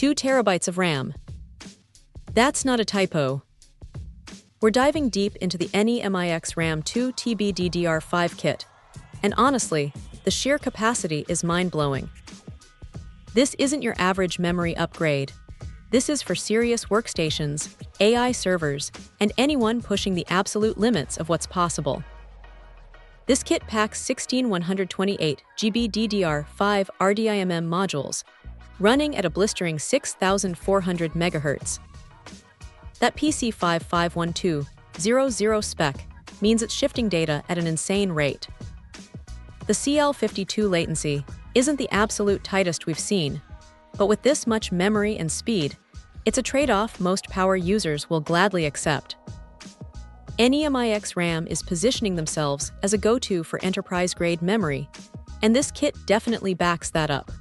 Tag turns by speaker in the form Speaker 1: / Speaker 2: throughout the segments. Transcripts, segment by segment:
Speaker 1: 2 terabytes of RAM. That's not a typo. We're diving deep into the NEMIX RAM 2TB DDR5 kit, and honestly, the sheer capacity is mind-blowing. This isn't your average memory upgrade. This is for serious workstations, AI servers, and anyone pushing the absolute limits of what's possible. This kit packs 16 128GB DDR5 RDIMM modules, running at a blistering 6,400 MHz. That PC55120 spec means it's shifting data at an insane rate. The CL52 latency isn't the absolute tightest we've seen, but with this much memory and speed, it's a trade-off most power users will gladly accept. NEMIX RAM is positioning themselves as a go-to for enterprise-grade memory, and this kit definitely backs that up.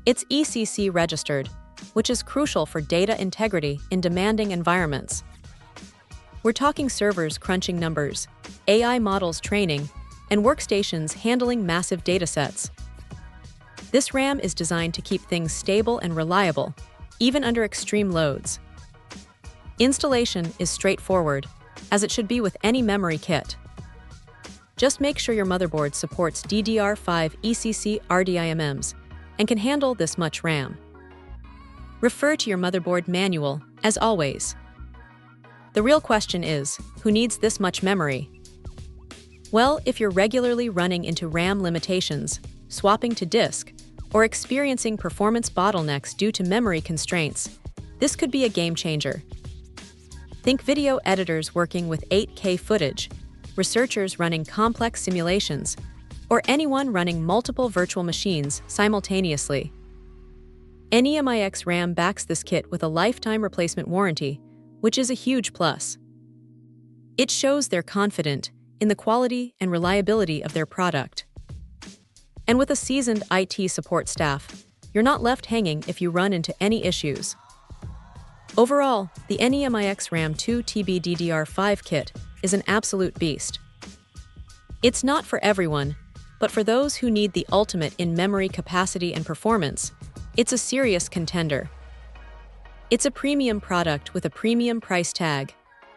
Speaker 1: It's ECC registered, which is crucial for data integrity in demanding environments. We're talking servers crunching numbers, AI models training, and workstations handling massive datasets. This RAM is designed to keep things stable and reliable, even under extreme loads. Installation is straightforward, as it should be with any memory kit. Just make sure your motherboard supports DDR5 ECC RDIMMs and can handle this much RAM. Refer to your motherboard manual, as always. The real question is, who needs this much memory? Well, if you're regularly running into RAM limitations, swapping to disk, or experiencing performance bottlenecks due to memory constraints, this could be a game changer. Think video editors working with 8K footage, researchers running complex simulations, or anyone running multiple virtual machines simultaneously. NEMIX RAM backs this kit with a lifetime replacement warranty, which is a huge plus. It shows they're confident in the quality and reliability of their product. And with a seasoned IT support staff, you're not left hanging if you run into any issues. Overall, the NEMIX RAM 2TB DDR5 kit is an absolute beast. It's not for everyone, but for those who need the ultimate in memory capacity and performance, it's a serious contender. It's a premium product with a premium price tag,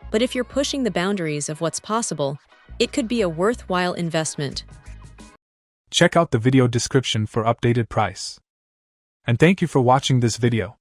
Speaker 1: but if you're pushing the boundaries of what's possible, it could be a worthwhile investment.
Speaker 2: Check out the video description for updated price. And thank you for watching this video.